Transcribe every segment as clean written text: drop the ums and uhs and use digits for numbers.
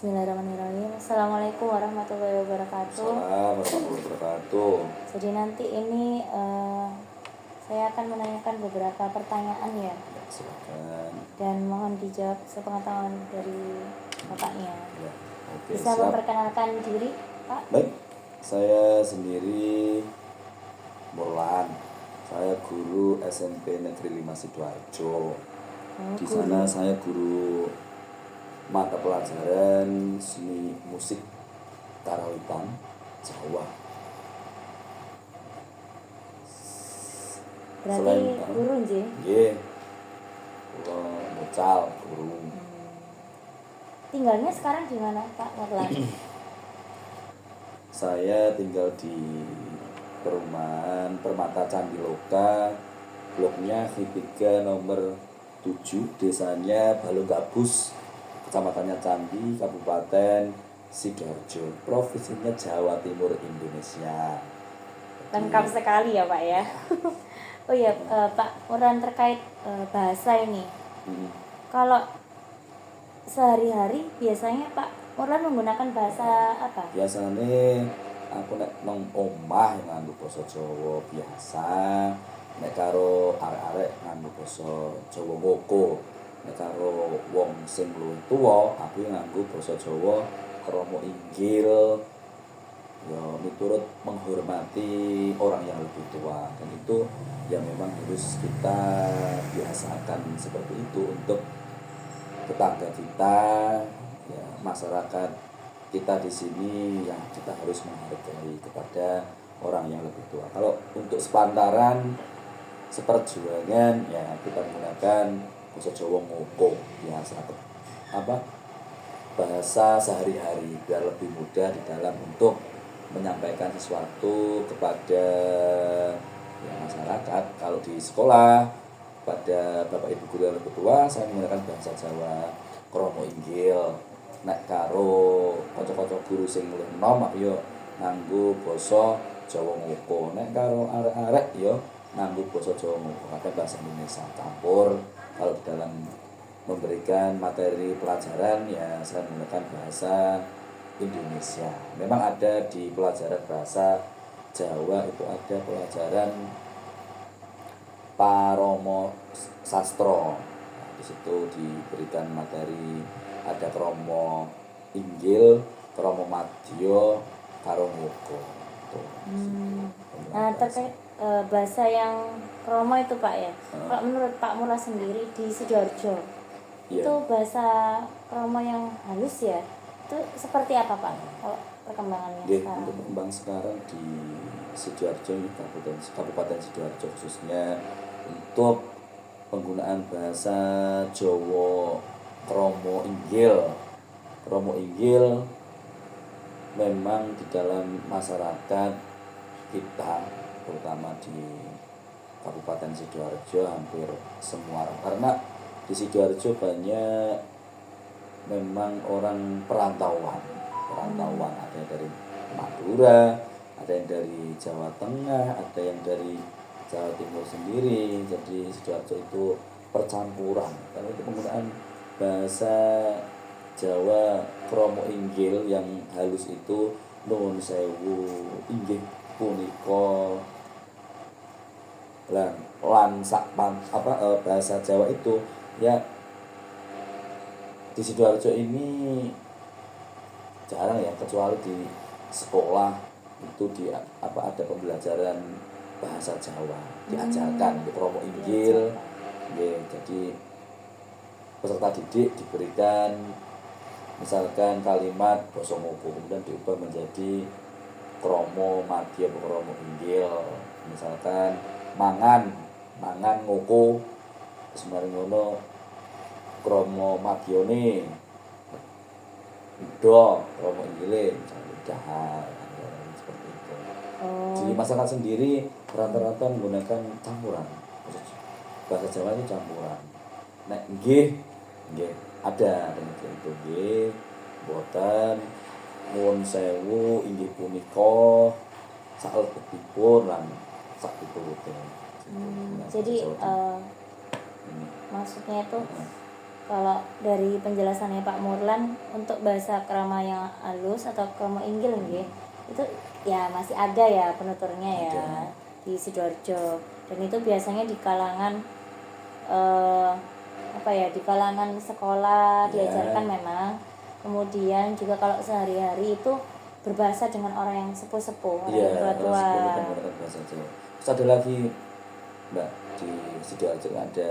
Bismillahirrahmanirrahim. Assalamualaikum warahmatullahi wabarakatuh. Assalamualaikum warahmatullahi wabarakatuh. Jadi nanti ini saya akan menanyakan beberapa pertanyaan ya. Ya, silakan. Dan mohon dijawab sepengetahuan dari bapaknya. Ya, oke, Bisa siap. memperkenalkan diri, Pak? Baik, saya sendiri Murlan. Saya guru SMP Negeri 5 Sidoarjo. Di sana saya guru mata pelajaran seni musik karawitan Jawa. Berarti guru nggih? Nggih. Kula mucal guru. Tinggalnya sekarang di mana, Pak Murlan? Saya tinggal di perumahan Permata Candiloka, bloknya G3 nomor 7, desanya Balonggabus, kecamatannya Candi, Kabupaten Sidoarjo, provinsinya Jawa Timur, Indonesia. Lengkap sekali ya, Pak ya. Oh ya, Pak Murlan, terkait bahasa ini. Kalau sehari-hari biasanya Pak Murlan menggunakan bahasa apa? Biasanya aku nek nang omah nganggo basa Jawa biasa, nek karo arek-arek nganggo basa Jawa ngoko, nek karo wong sing luwih tuwa aku nganggo basa Jawa krama inggil, ya miturut menghormati orang yang lebih tua, dan itu yang memang harus kita biasakan seperti itu untuk tetangga kita, ya masyarakat kita di sini, yang kita harus menghargai kepada orang yang lebih tua. Kalau untuk sepantaran, seperjuangan, ya kita menggunakan bahasa Jawa ngoko biasa, bahasa sehari-hari biar lebih mudah di dalam untuk menyampaikan sesuatu kepada ya, masyarakat. Kalau di sekolah pada bapak ibu guru yang lebih tua, saya menggunakan bahasa Jawa krama inggil. Nek karo kanca-kanca guru sing luwih enom yo nganggo basa Jawa ngoko. Nek karo arek-arek yo nganggo basa Jawa ngoko. Kadang bahasa Indonesia campur. Kalau di dalam memberikan materi pelajaran ya saya menggunakan bahasa Indonesia. Memang ada di pelajaran bahasa Jawa itu ada pelajaran Paromo Sastro. Nah, di situ diberikan materi ada kromo inggil, kromo madya, karo ngoko. Nah, terkait bahasa yang kromo itu Pak ya. Kalau menurut Pak Murlan sendiri di Sidoarjo, itu bahasa kromo yang halus ya. Itu seperti apa Pak? Kalau perkembangannya sekarang? Untuk perkembangan sekarang di Sidoarjo, Kabupaten Sidoarjo khususnya, untuk penggunaan bahasa Jawa kromo inggil. Kromo inggil memang di dalam masyarakat kita, terutama di Kabupaten Sidoarjo, hampir semua orang, karena di Sidoarjo banyak memang orang perantauan, ada yang dari Madura, ada yang dari Jawa Tengah, ada yang dari Jawa Timur sendiri. Jadi Sidoarjo itu percampuran. Karena itu penggunaan bahasa Jawa kromo inggil yang halus itu nuwun sewu inggih punika bahasa Jawa itu ya di Sidoarjo ini jarang ya, kecuali di sekolah itu ada pembelajaran bahasa Jawa diajarkan di kromo inggil. Ya, jadi peserta didik diberikan misalkan kalimat basa ngoko, kemudian diubah menjadi kromo madya kromo inggil. Misalkan mangan ngoko, terus mari ngono kromo madyane udo kromo inggile, misalnya dahar, seperti itu. Di masyarakat sendiri rata-rata menggunakan campuran. Bahasa Jawa itu campuran. Nek nggih ada itu nggih boten nuwun sewu inggih punika salebetipun lan sak piturute. Jadi maksudnya itu Kalau dari penjelasannya Pak Murlan untuk bahasa krama yang halus atau krama inggil nggih, itu ya masih ada ya penuturnya ya Ada. di Sidoarjo, dan itu biasanya di kalangan eh, apa ya, di kalangan sekolah Ya. diajarkan memang. Kemudian juga kalau sehari-hari itu berbahasa dengan orang yang sepuh-sepuh, orang yang Iya, orang tua-tua. sebelum kita menggunakan bahasa Jawa. Terus ada lagi Mbak di Sidoarjo ada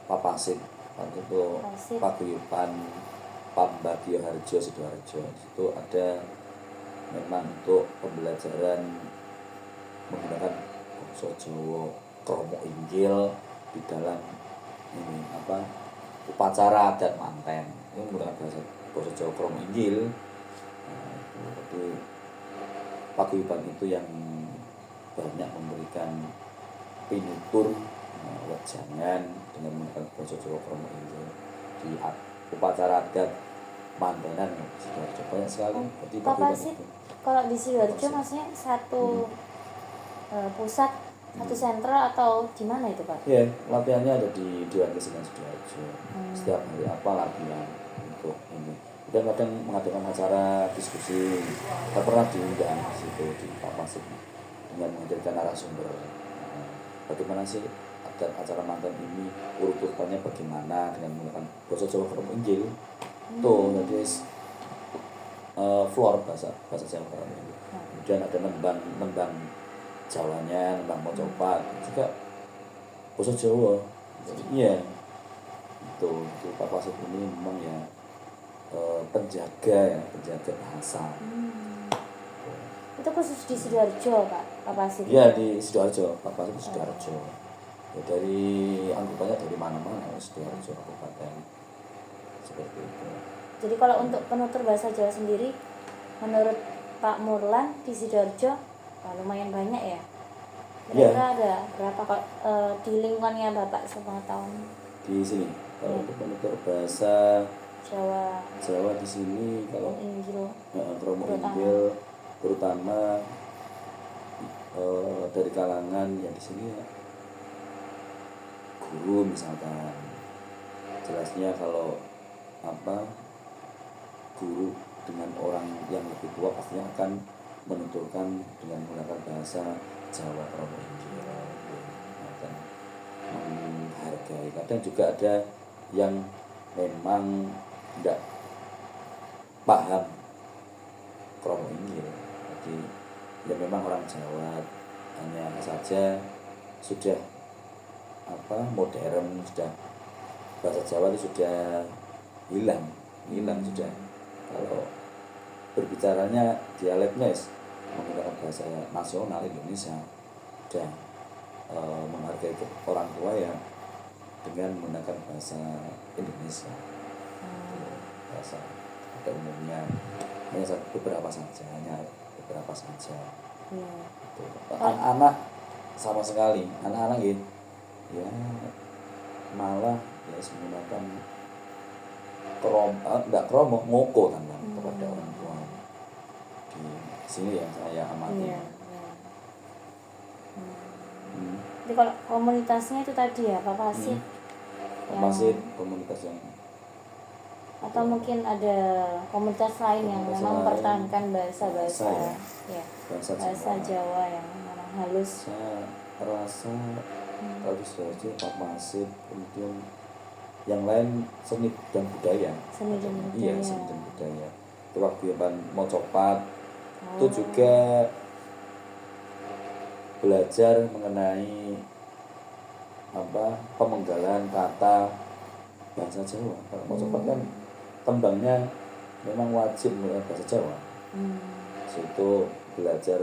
Papasit, itu Papasit. paguyuban Pambagio Harjo Sidoarjo. Itu ada memang untuk pembelajaran menggunakan bahasa Jawa kromo inggil di dalam ini apa upacara adat manten. Ini menggunakan bahasa Jawa kromo inggil. Nah, itu paguyuban itu yang banyak memberikan pinutur wejangan dengan menggunakan bahasa Jawa kromo inggil di upacara adat mantenan Sidoarjo banyak sekali. Jadi Papasit kalau di Sidoarjo maksudnya satu pusat, satu sentral atau di mana itu Pak? Ya, latihannya ada di Dewan Kesenian Sidoarjo. Setiap hari apa latihan untuk ini. Kadang-kadang mengadakan acara diskusi. Kita pernah diundang di situ di Papasit dengan menghadirkan narasumber. Bagaimana sih acara mantan ini, urut-urutannya bagaimana dengan menggunakan bahasa Jawa kromo inggil. Tuh, jadi floor bahasa Jawa kromo inggil. Kemudian ada nembang Jawanya, nembang mocopat juga bahasa Jawa. Iya, itu Papasit ini memang ya penjaga bahasa. Itu khusus di Sidoarjo Pak, Papasit? Iya, di Sidoarjo, Papasit di Sidoarjo. Ya, dari anggotanya dari mana-mana, Sidoarjo kabupaten seperti itu. Jadi kalau untuk penutur bahasa Jawa sendiri, menurut Pak Murlan di Sidoarjo lumayan banyak ya. Kira-kira ada berapa kalau di lingkungannya Bapak sepengetahuan? Di sini kalau untuk penutur bahasa Jawa di sini kalau kromo inggil terutama dari kalangan yang di sini ya guru misalkan, jelasnya kalau guru dengan orang yang lebih tua pastinya akan menuturkan dengan menggunakan bahasa Jawa kromo inggil, akan menghargai. Kadang juga ada yang memang tidak paham kromo inggil, jadi ya memang orang Jawa, hanya saja sudah modern, sudah bahasa Jawa itu sudah hilang sudah. Kalau berbicaranya dialeknya menggunakan bahasa nasional Indonesia, sudah menghargai orang tua ya dengan menggunakan bahasa Indonesia. Bahasa pada umumnya hanya beberapa saja. Anak-anak sama sekali, anak-anak gitu ya malah ya menggunakan kromo ngoko kepada orang tua di sini yang saya amati. Jadi kalau komunitasnya itu tadi ya Papasit, komunitas yang atau mungkin ada komunitas lain yang memang mempertahankan bahasa Jawa yang memang halus. Saya rasa kalau di Sidoarjo Papasit, kemudian yang lain seni dan budaya. Iya, seni dan budaya. Itu paguyuban mocopat. Itu juga belajar mengenai pemenggalan kata bahasa Jawa. Kalau mocopat kan tembangnya memang wajib menggunakan bahasa Jawa. Situ belajar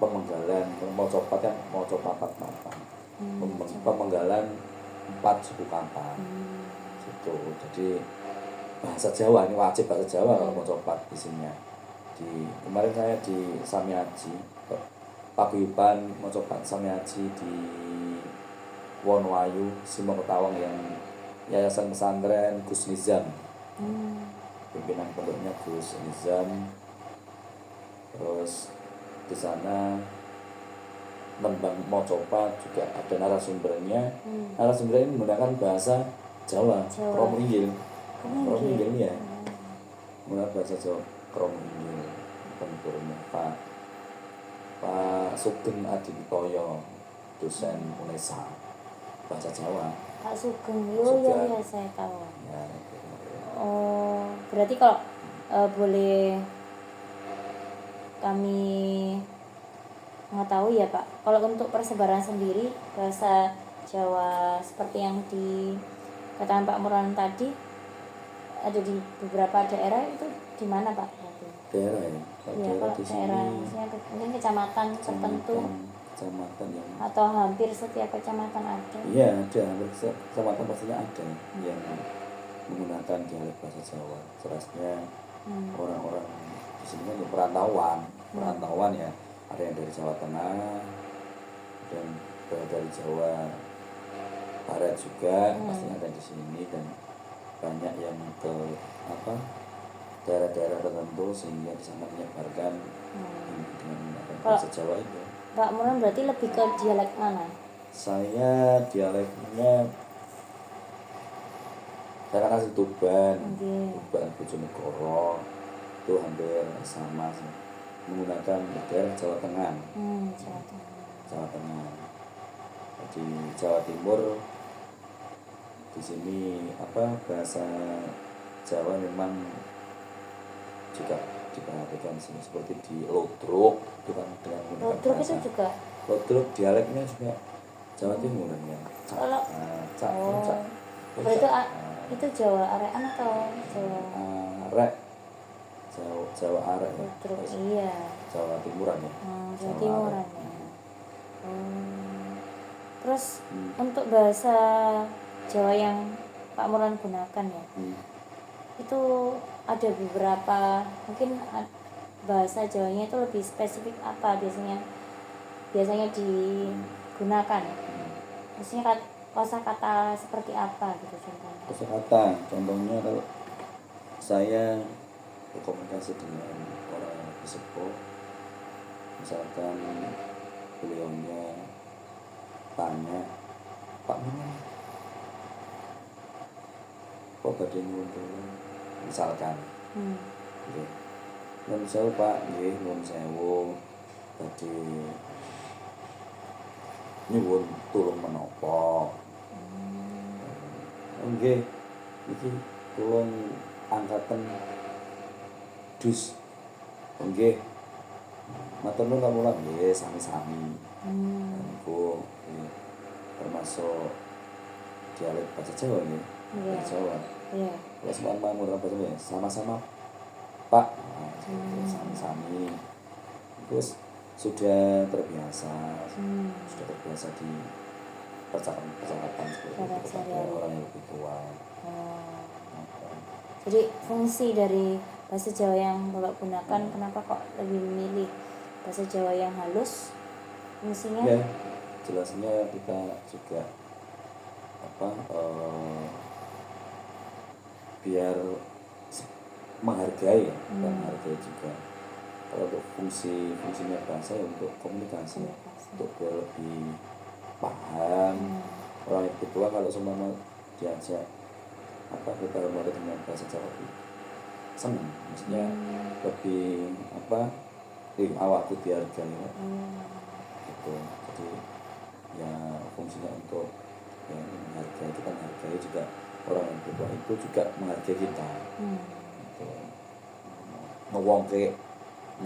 pemenggalan, mocopat kan mocopat mata. Pemenggalan 4 suku kata. Situ. Jadi bahasa Jawa ini wajib bahasa Jawa kalau mocopat isinya. Kemarin saya di Samiaji, paguyuban mocopat Samiaji di Wonoayu, Simoketawang yang Yayasan Pesantren Gus Nizam. Pimpinan pondoknya Gus Nizam. Terus di sana Nembang Mocopat juga ada narasumbernya. Narasumbernya ini menggunakan bahasa Jawa. Krominggil. Krominggil ya. Menggunakan bahasa Jawa Krominggil. Penuturnya Pak Sugeng Aditoyo, dosen UNESA bahasa Jawa. Pak Sugeng, iya saya tahu. Ya, Oh, berarti kalau boleh kami mengetahui ya Pak, kalau untuk persebaran sendiri bahasa Jawa seperti yang dikatakan Pak Murwan tadi ada di beberapa daerah, itu di mana Pak? Daerah ya. Iya, kalau di daerah sini, misalnya mungkin kecamatan tertentu kecamatan yang atau hampir setiap kecamatan ada. iya ada, hampir setiap kecamatan pastinya ada yang menggunakan dialek bahasa Jawa. Jelasnya orang-orang di sini kan perantauan ya, ada yang dari Jawa Tengah dan dari Jawa Barat juga pastinya ada di sini, dan banyak yang ke daerah-daerah tertentu sehingga di sana menyebarkan dengan menggunakan bahasa Jawa itu. Pak Murwan berarti lebih ke dialek mana? Saya dialeknya saya kan asli Tuban, Bojonegoro itu hampir sama sih, menggunakan daerah Jawa Tengah. Jawa Tengah. Di Jawa Timur di sini bahasa Jawa memang juga diperhatikan sini, seperti di Lodruk itu kan dengan menggunakan Lodruk bahasa itu juga Lodruk dialeknya juga Jawa Timur ya. Kalau berarti itu Jawa Arean atau Jawa Arek Jawa Arek ya. Lodruk iya. Jawa Timuran ya. Jawa Timuran ya. Terus untuk bahasa Jawa yang Pak Murwan gunakan ya, itu ada beberapa, mungkin bahasa Jawanya itu lebih spesifik apa biasanya digunakan, maksudnya kosakata seperti apa gitu contohnya. Kosakata contohnya kalau saya berkomunikasi dengan orang yang lebih sepuh, misalkan beliaunya tanya, Pak Murwan kok badhe nyuwun misalkan gitu. Nyuwun sewu Pak, nggih nyuwun sewu badhe nyuwun tulung menapa. Nggih iki tulung angkaten dus. Nggih matur nuwun Pak Murwan, nggih sami-sami. Niku termasuk dialek bahasa Jawa nggih. Jawa. Iya. Kalau sama Murwan bahasa Jawa sama-sama Pak. Sami-sami. Terus sudah terbiasa di percakapan seperti itu kepada orang yang lebih tua. Jadi fungsi dari bahasa Jawa yang Bapak gunakan, kenapa kok lebih memilih bahasa Jawa yang halus? Fungsinya? Ya, jelasnya kita juga biar menghargai ya, menghargai juga. Kalau untuk fungsinya bahasa ya untuk komunikasi. Untuk biar lebih paham. Orang yang tua kalau semua diajak kita mulai dengan bahasa Jawa itu senang, maksudnya lebih awakku dihargai gitu. Jadi ya fungsinya untuk menghargai, kita menghargai juga orang yang tua itu juga menghargai kita gitu. ngewongke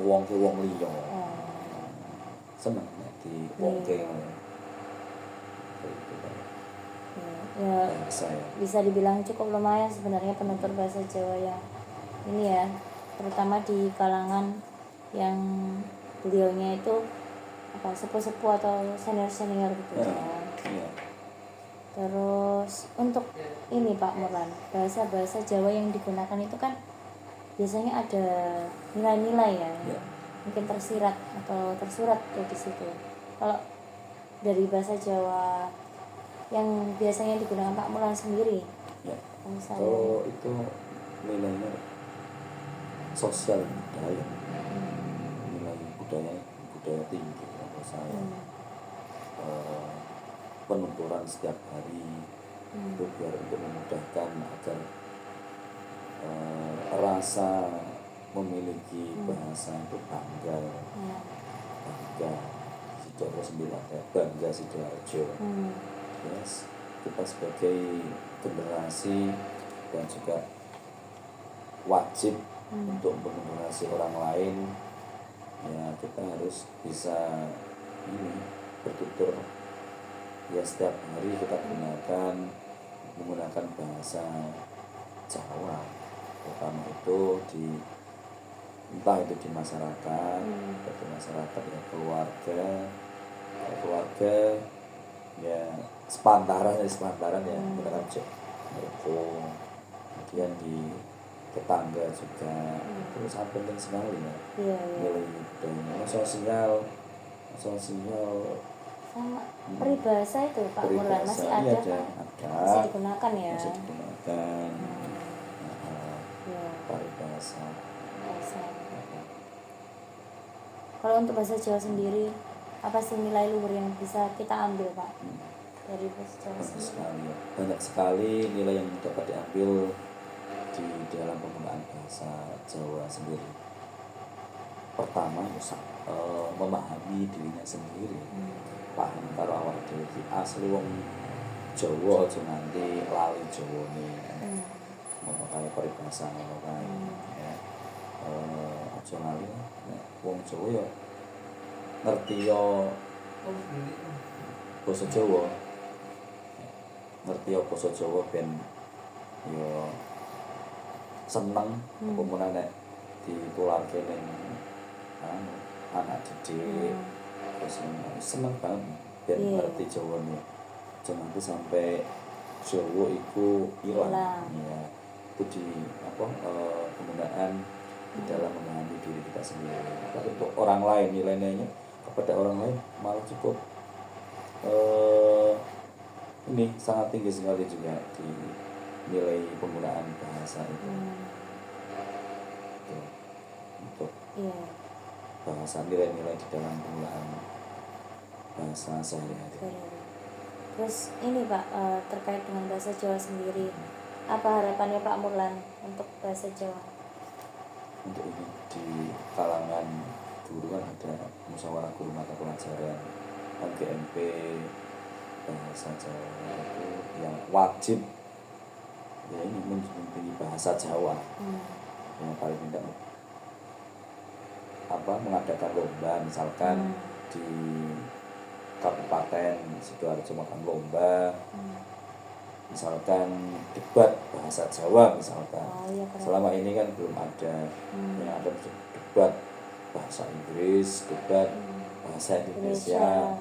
wong liya seneng di wongke ya, bisa dibilang cukup lumayan sebenarnya penutur bahasa Jawa yang ini ya, terutama di kalangan yang beliaunya itu sepuh-sepuh atau senior gitu ya. Terus untuk ini Pak Murwan, bahasa Jawa yang digunakan itu kan biasanya ada nilai-nilai ya, mungkin tersirat atau tersurat tuh di situ. Kalau dari bahasa Jawa yang biasanya digunakan Pak Murwan sendiri, kalau itu nilainya sosial budaya, nilai budaya tinggi menurut saya. penuturan setiap hari itu biar untuk memudahkan agar rasa memiliki bahasa itu bangga Sidoarjo sendiri ada bangga Sidoarjo. Yes, kita sebagai generasi dan juga wajib untuk menggenerasi orang lain, ya kita harus bisa ini bertutur ya setiap hari kita menggunakan bahasa Jawa, terutama itu entah itu di masyarakat ya keluarga ya sepantaran ya menggunakan Joko, kemudian di tetangga juga itu sangat penting sekali ya nilai budaya sosial sama peribahasa itu Pak Murlan masih ada masih digunakan ya peribahasa. Kalau untuk bahasa Jawa sendiri apa sih nilai luhur yang bisa kita ambil Pak dari bahasa Jawa sendiri? Banyak sekali nilai yang dapat diambil di dalam penggunaan bahasa Jawa sendiri. Pertama, memahami dirinya sendiri. Paham karo awak dhewe asli wong Jawa aja nganti lali Jawane. Ngomong kaya peribahasa ngono kae. Ya. Aja lali wong Jawa ya ngerti yo basa Jawa. Ngerti yo basa Jawa ben yo seneng kemudian nek ditularke ning anak didik terus seneng banget ben ngerti Jawane. Jangan sampai Jawa itu hilang ya. Itu di penggunaan di dalam memahami diri kita sendiri. Tapi untuk orang lain nilainya kepada orang lain malah cukup ini sangat tinggi sekali juga di nilai penggunaan bahasa itu. Untuk bahasa nilai-nilai di dalam penggunaan bahasa sehari-hari. Terus ini Pak terkait dengan bahasa Jawa sendiri, apa harapannya Pak Murlan untuk bahasa Jawa? Untuk ini di kalangan guru kan ada musyawarah guru mata pelajaran GMP bahasa Jawa itu yang wajib ya ini menjunjung bahasa Jawa yang paling tidak mengadakan lomba misalkan di Kabupaten Sidoarjo makan lomba misalkan debat bahasa Jawa misalkan selama ini kan belum ada yang ada debat bahasa Inggris, debat bahasa Indonesia,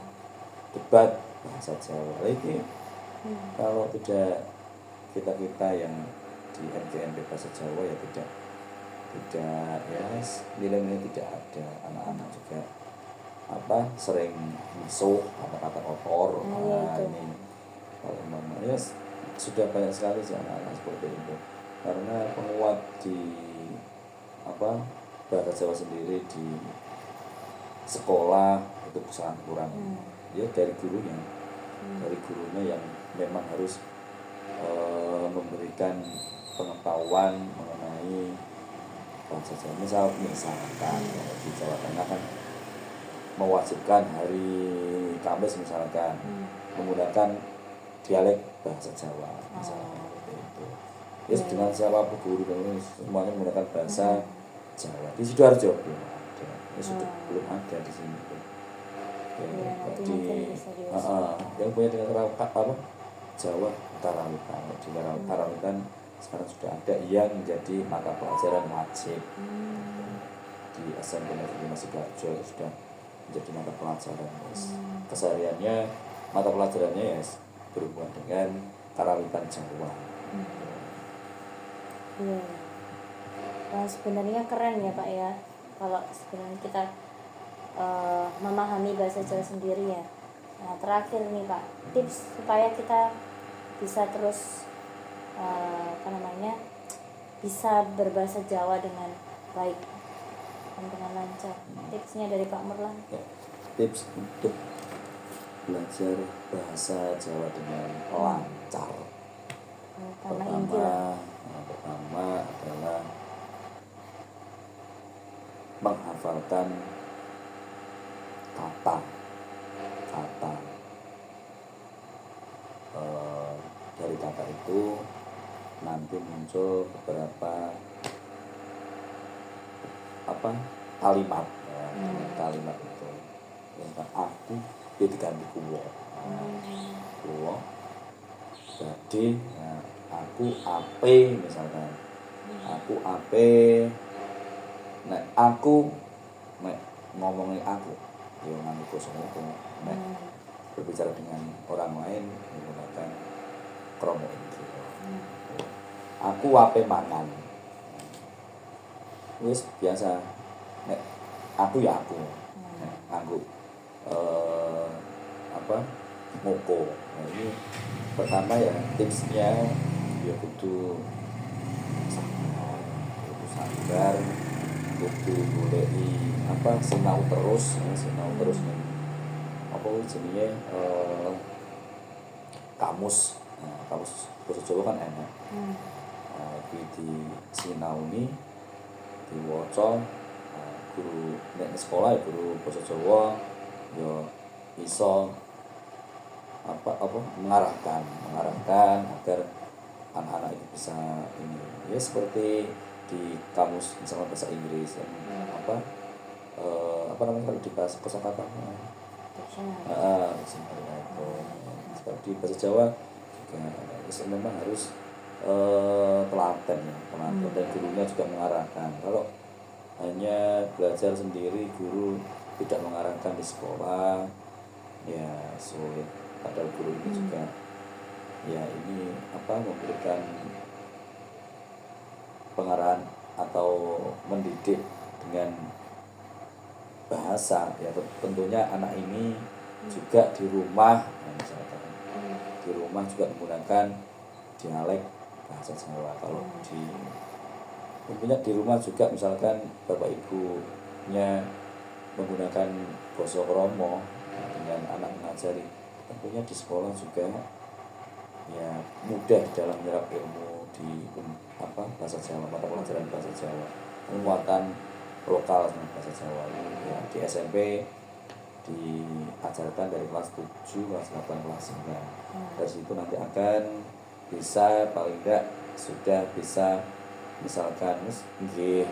debat bahasa Jawa. Ini kalau tidak kita yang di NGMP bahasa Jawa ya tidak ya nilai-nilai tidak ada, anak-anak juga sering masuk kata-kata kotor. Ini kalau memang ya sudah banyak sekali sih anak-anak seperti itu karena penguat di bahasa Jawa sendiri di sekolah itu sangat kurang ya dari gurunya yang memang harus memberikan pengetahuan mengenai bahasa Jawa misalkan di Jawa Tengah kan mewajibkan hari Kamis misalkan menggunakan dialek bahasa Jawa misalkan itu. Ya dengan siapapun guru dan semuanya menggunakan bahasa Jawa. Di Sidoarjo belum ada. Belum ada di sini. Yang punya dengan Jawa Karawitan. Di Karawitan sekarang sudah ada yang menjadi mata pelajaran wajib. Di SMP Negeri Sidoarjo sudah menjadi mata pelajaran. Kesehariannya mata pelajarannya ya berhubungan dengan Karawitan Jawa. Nah, sebenarnya keren ya Pak ya kalau sebenarnya kita memahami bahasa Jawa sendiri ya. Nah terakhir nih Pak, tips supaya kita bisa terus bisa berbahasa Jawa dengan baik dan dengan lancar. Tipsnya dari Pak Murlan. Tips untuk belajar bahasa Jawa dengan lancar. Karena inti lah. Pertama adalah menghafalkan kata. Dari kata itu nanti muncul beberapa kalimat ya, kalimat itu yang aku dia diganti kuwo jadi ya, aku ape misalkan aku ape aku ngomongin aku ya nganggo basa itu berbicara dengan orang lain menggunakan kromo itu aku ape mangan wis biasa aku ya aku nganggo moko. Nah ini pertama ya tipsnya ya kudu sabar kudu goleki sinau terus nih jenenge kamus kamus basa Jawa kan enak kuwi di sinauni diwaca guru nek sekolah ya guru basa Jawa ya iso mengarahkan agar anak-anak itu bisa ini ya seperti di kamus misalnya bahasa Inggris namanya kalau di bahasa kosakata seperti di bahasa Jawa juga memang harus telaten dan gurunya juga mengarahkan. Kalau hanya belajar sendiri guru tidak mengarahkan di sekolah ya sulit. Padahal guru itu juga ya ini memberikan pengarahan atau mendidik dengan bahasa ya tentunya anak ini juga di rumah misalkan di rumah juga menggunakan dialek bahasa Jawa. Kalau tentunya di rumah juga misalkan bapak ibunya menggunakan basa kromo dengan anak mengajari tentunya di sekolah juga ya mudah dalam menyerap ilmu di bahasa Jawa, mata pelajaran bahasa Jawa, penguatan lokal bahasa Jawa ya, di SMP diajarkan dari kelas 7, kelas 8, kelas 9 dari situ nanti akan bisa paling tidak sudah bisa misalkan nggih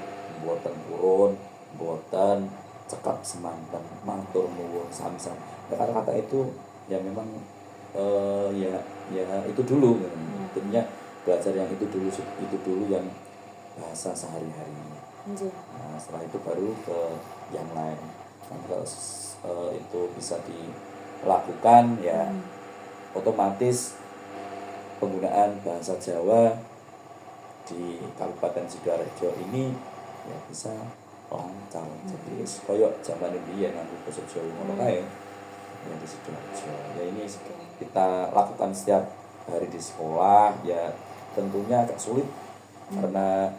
mboten purun mboten cekap semanten matur nuwun samsam ya, kata-kata itu ya memang ya itu dulu tentunya belajar yang itu dulu yang bahasa sehari-hari. Nah setelah itu baru ke yang lain. Nanti kalau itu bisa dilakukan ya otomatis penggunaan bahasa Jawa di Kabupaten Sidoarjo ini ya bisa lancar. Jadi koyok zaman ini ya nganggo basa Jawa ngono kae ya di Sidoarjo. Ya ini kita lakukan setiap hari di sekolah ya tentunya agak sulit karena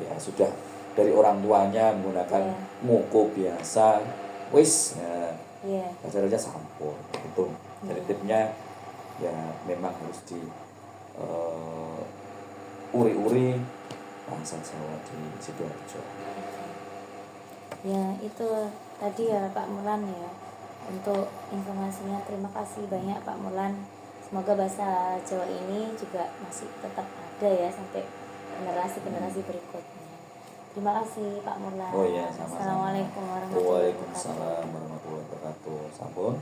ya sudah dari orang tuanya menggunakan moko biasa wis ya acaranya sampur itu dari tipnya ya memang harus di uri-uri bahasa Jawa di Sidoarjo. Ya itu tadi ya Pak Mulan ya untuk informasinya. Terima kasih banyak Pak Mulan. Semoga bahasa Jawa ini juga masih tetap ada ya sampai generasi berikutnya. Terima kasih Pak Mulan. Oh iya, sama-sama. Assalamualaikum warahmatullahi wabarakatuh. Waalaikumsalam warahmatullahi wabarakatuh. Sampun.